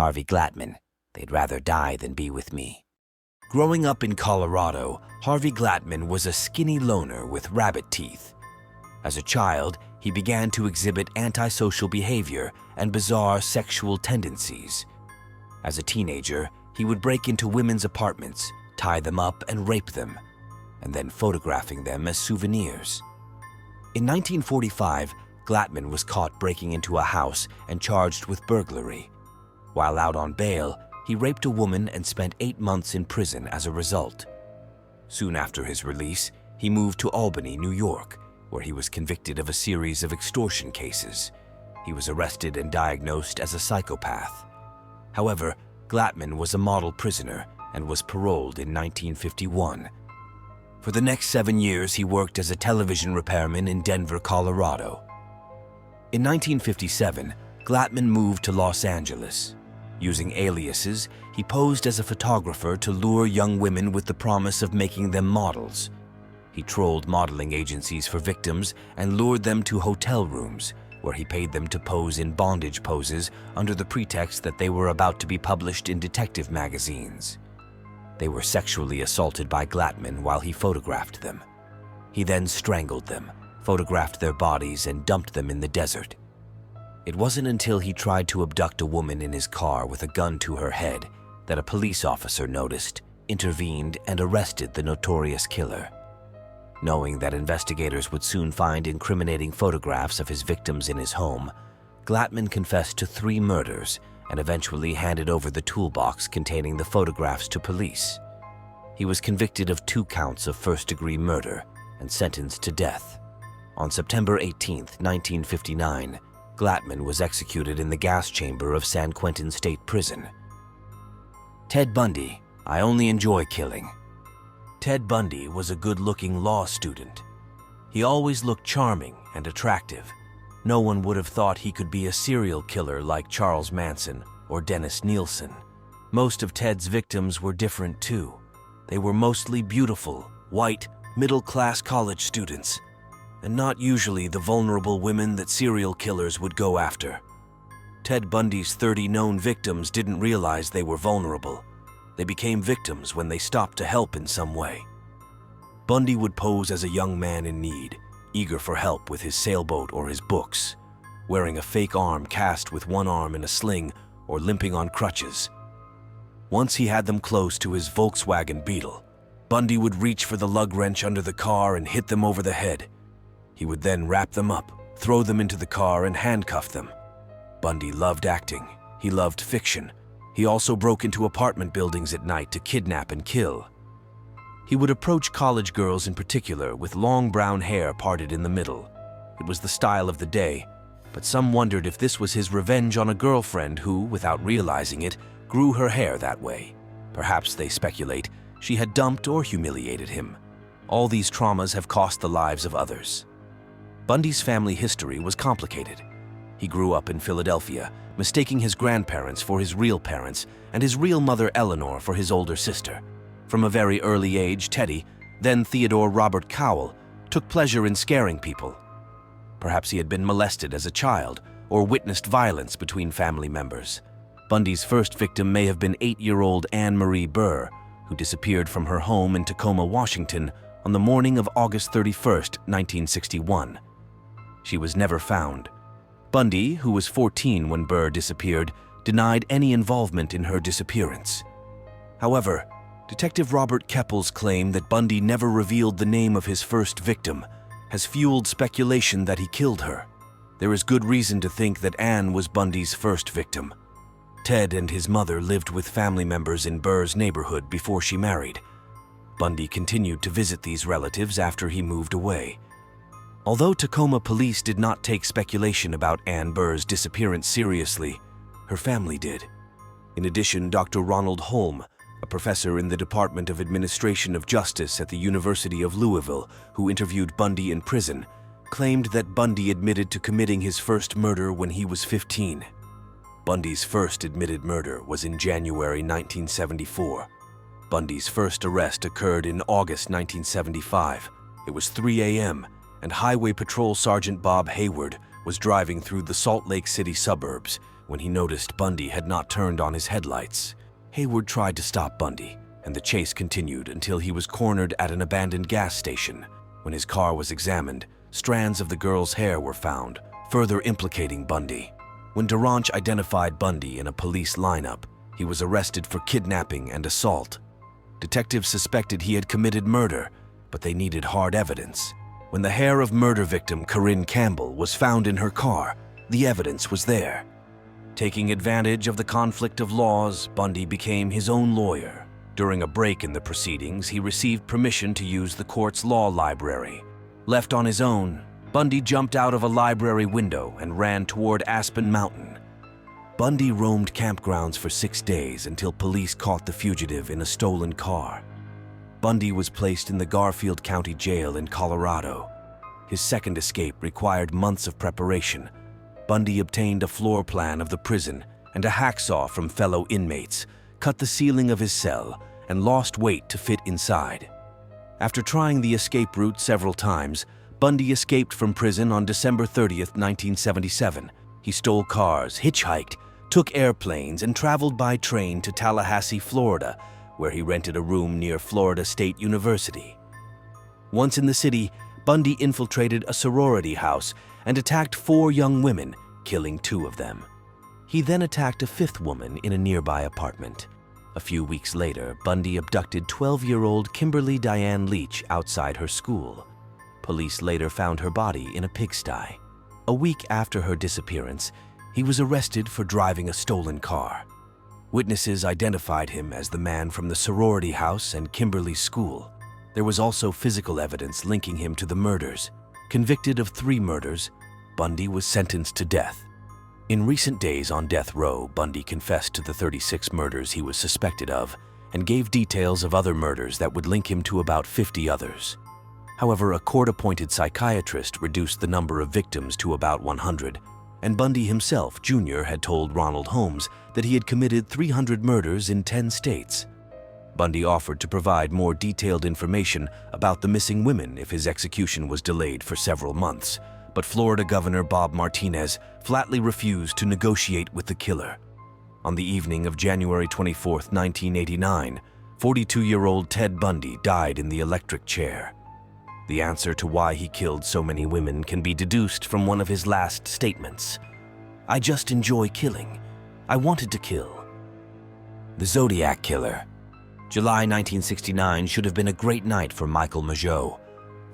Harvey Glatman. They'd rather die than be with me. Growing up in Colorado, Harvey Glatman was a skinny loner with rabbit teeth. As a child, he began to exhibit antisocial behavior and bizarre sexual tendencies. As a teenager, he would break into women's apartments, tie them up and rape them, and then photographing them as souvenirs. In 1945, Glatman was caught breaking into a house and charged with burglary. While out on bail, he raped a woman and spent 8 months in prison as a result. Soon after his release, he moved to Albany, New York, where he was convicted of a series of extortion cases. He was arrested and diagnosed as a psychopath. However, Glatman was a model prisoner and was paroled in 1951. For the next 7 years, he worked as a television repairman in Denver, Colorado. In 1957, Glatman moved to Los Angeles. Using aliases, he posed as a photographer to lure young women with the promise of making them models. He trolled modeling agencies for victims and lured them to hotel rooms, where he paid them to pose in bondage poses under the pretext that they were about to be published in detective magazines. They were sexually assaulted by Glatman while he photographed them. He then strangled them, photographed their bodies, and dumped them in the desert. It wasn't until he tried to abduct a woman in his car with a gun to her head that a police officer noticed, intervened, and arrested the notorious killer. Knowing that investigators would soon find incriminating photographs of his victims in his home, Glatman confessed to 3 murders and eventually handed over the toolbox containing the photographs to police. He was convicted of 2 counts of first-degree murder and sentenced to death. On September 18, 1959, Glatman was executed in the gas chamber of San Quentin State Prison. Ted Bundy. I only enjoy killing. Ted Bundy was a good-looking law student. He always looked charming and attractive. No one would have thought he could be a serial killer like Charles Manson or Dennis Nielsen. Most of Ted's victims were different too. They were mostly beautiful, white, middle-class college students, and not usually the vulnerable women that serial killers would go after. Ted Bundy's 30 known victims didn't realize they were vulnerable. They became victims when they stopped to help in some way. Bundy would pose as a young man in need, eager for help with his sailboat or his books, wearing a fake arm cast with one arm in a sling or limping on crutches. Once he had them close to his Volkswagen Beetle, Bundy would reach for the lug wrench under the car and hit them over the head. He would then wrap them up, throw them into the car, and handcuff them. Bundy loved acting. He loved fiction. He also broke into apartment buildings at night to kidnap and kill. He would approach college girls in particular with long brown hair parted in the middle. It was the style of the day, but some wondered if this was his revenge on a girlfriend who, without realizing it, grew her hair that way. Perhaps, they speculate, she had dumped or humiliated him. All these traumas have cost the lives of others. Bundy's family history was complicated. He grew up in Philadelphia, mistaking his grandparents for his real parents and his real mother Eleanor for his older sister. From a very early age, Teddy, then Theodore Robert Cowell, took pleasure in scaring people. Perhaps he had been molested as a child or witnessed violence between family members. Bundy's first victim may have been 8-year-old Anne Marie Burr, who disappeared from her home in Tacoma, Washington on the morning of August 31, 1961. She was never found. Bundy, who was 14 when Burr disappeared, denied any involvement in her disappearance. However, Detective Robert Keppel's claim that Bundy never revealed the name of his first victim has fueled speculation that he killed her. There is good reason to think that Anne was Bundy's first victim. Ted and his mother lived with family members in Burr's neighborhood before she married. Bundy continued to visit these relatives after he moved away. Although Tacoma police did not take speculation about Anne Burr's disappearance seriously, her family did. In addition, Dr. Ronald Holm, a professor in the Department of Administration of Justice at the University of Louisville, who interviewed Bundy in prison, claimed that Bundy admitted to committing his first murder when he was 15. Bundy's first admitted murder was in January 1974. Bundy's first arrest occurred in August 1975. It was 3 a.m., and Highway Patrol Sergeant Bob Hayward was driving through the Salt Lake City suburbs When he noticed Bundy had not turned on his headlights, Hayward tried to stop Bundy, and the chase continued until he was cornered at an abandoned gas station. When his car was examined, strands of the girl's hair were found, further implicating Bundy. When DeRanch identified Bundy in a police lineup, he was arrested for kidnapping and assault. Detectives suspected he had committed murder, but they needed hard evidence. When the hair of murder victim Corinne Campbell was found in her car, the evidence was there. Taking advantage of the conflict of laws, Bundy became his own lawyer. During a break in the proceedings, he received permission to use the court's law library. Left on his own, Bundy jumped out of a library window and ran toward Aspen Mountain. Bundy roamed campgrounds for 6 days until police caught the fugitive in a stolen car. Bundy was placed in the Garfield County Jail in Colorado. His second escape required months of preparation. Bundy obtained a floor plan of the prison and a hacksaw from fellow inmates, cut the ceiling of his cell, and lost weight to fit inside. After trying the escape route several times, Bundy escaped from prison on December 30th, 1977. He stole cars, hitchhiked, took airplanes, and traveled by train to Tallahassee, Florida, where he rented a room near Florida State University. Once in the city, Bundy infiltrated a sorority house and attacked 4 young women, killing 2 of them. He then attacked a 5th woman in a nearby apartment. A few weeks later, Bundy abducted 12-year-old Kimberly Diane Leach outside her school. Police later found her body in a pigsty. A week after her disappearance, he was arrested for driving a stolen car. Witnesses identified him as the man from the sorority house and Kimberly's school. There was also physical evidence linking him to the murders. Convicted of 3 murders, Bundy was sentenced to death. In recent days on death row, Bundy confessed to the 36 murders he was suspected of and gave details of other murders that would link him to about 50 others. However, a court-appointed psychiatrist reduced the number of victims to about 100, and Bundy himself, Jr., had told Ronald Holmes that he had committed 300 murders in 10 states. Bundy offered to provide more detailed information about the missing women if his execution was delayed for several months, but Florida Governor Bob Martinez flatly refused to negotiate with the killer. On the evening of January 24, 1989, 42-year-old Ted Bundy died in the electric chair. The answer to why he killed so many women can be deduced from one of his last statements. "I just enjoy killing. I wanted to kill." The Zodiac Killer. July 1969 should have been a great night for Michael Mageau.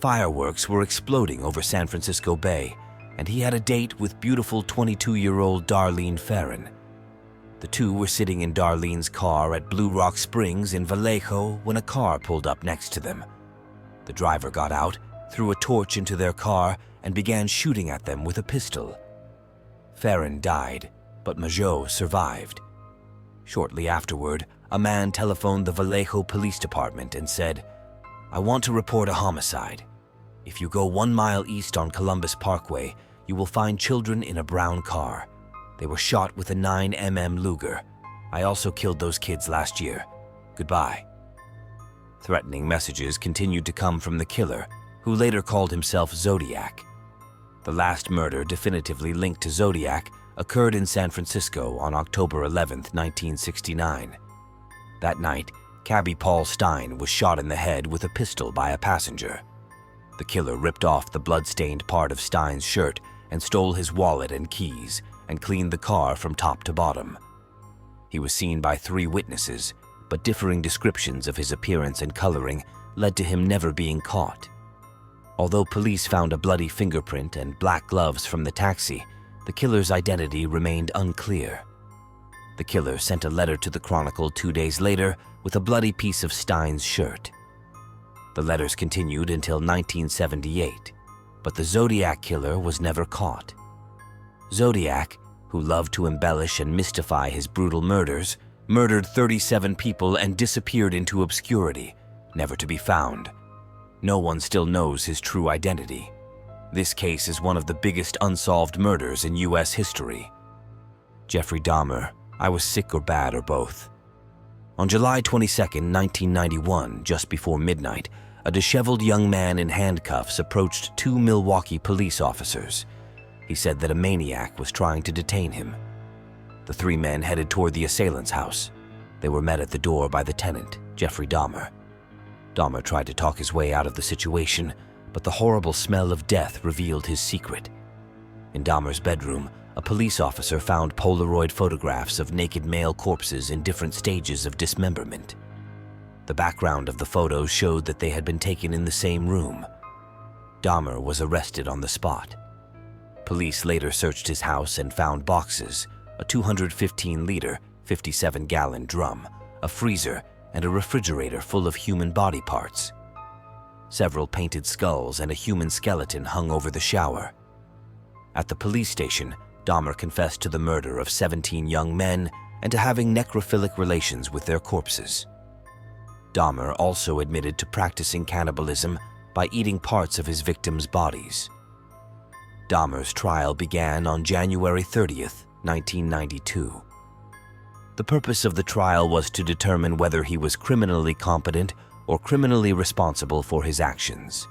Fireworks were exploding over San Francisco Bay, and he had a date with beautiful 22-year-old Darlene Ferrin. The two were sitting in Darlene's car at Blue Rock Springs in Vallejo when a car pulled up next to them. The driver got out, threw a torch into their car, and began shooting at them with a pistol. Ferrin died, but Mageau survived. Shortly afterward, a man telephoned the Vallejo Police Department and said, "I want to report a homicide. If you go 1 mile east on Columbus Parkway, you will find children in a brown car. They were shot with a 9mm Luger. I also killed those kids last year. Goodbye." Threatening messages continued to come from the killer, who later called himself Zodiac. The last murder definitively linked to Zodiac occurred in San Francisco on October 11, 1969. That night, cabbie Paul Stein was shot in the head with a pistol by a passenger. The killer ripped off the blood-stained part of Stein's shirt and stole his wallet and keys and cleaned the car from top to bottom. He was seen by 3 witnesses, but differing descriptions of his appearance and coloring led to him never being caught. Although police found a bloody fingerprint and black gloves from the taxi, the killer's identity remained unclear. The killer sent a letter to the Chronicle 2 days later with a bloody piece of Stein's shirt. The letters continued until 1978, but the Zodiac Killer was never caught. Zodiac, who loved to embellish and mystify his brutal murders, murdered 37 people and disappeared into obscurity, never to be found. No one still knows his true identity. This case is one of the biggest unsolved murders in U.S. history. Jeffrey Dahmer, I was sick or bad or both. On July 22, 1991, just before midnight, a disheveled young man in handcuffs approached 2 Milwaukee police officers. He said that a maniac was trying to detain him. The three men headed toward the assailant's house. They were met at the door by the tenant, Jeffrey Dahmer. Dahmer tried to talk his way out of the situation, but the horrible smell of death revealed his secret. In Dahmer's bedroom, a police officer found Polaroid photographs of naked male corpses in different stages of dismemberment. The background of the photos showed that they had been taken in the same room. Dahmer was arrested on the spot. Police later searched his house and found boxes, a 215-liter, 57-gallon drum, a freezer, and a refrigerator full of human body parts. Several painted skulls and a human skeleton hung over the shower. At the police station, Dahmer confessed to the murder of 17 young men and to having necrophilic relations with their corpses. Dahmer also admitted to practicing cannibalism by eating parts of his victims' bodies. Dahmer's trial began on January 30th, 1992. The purpose of the trial was to determine whether he was criminally competent or criminally responsible for his actions.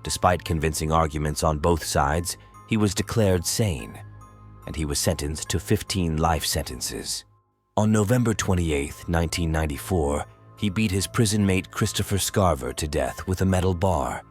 Despite convincing arguments on both sides, he was declared sane, and he was sentenced to 15 life sentences. On November 28, 1994, he beat his prison mate Christopher Scarver to death with a metal bar.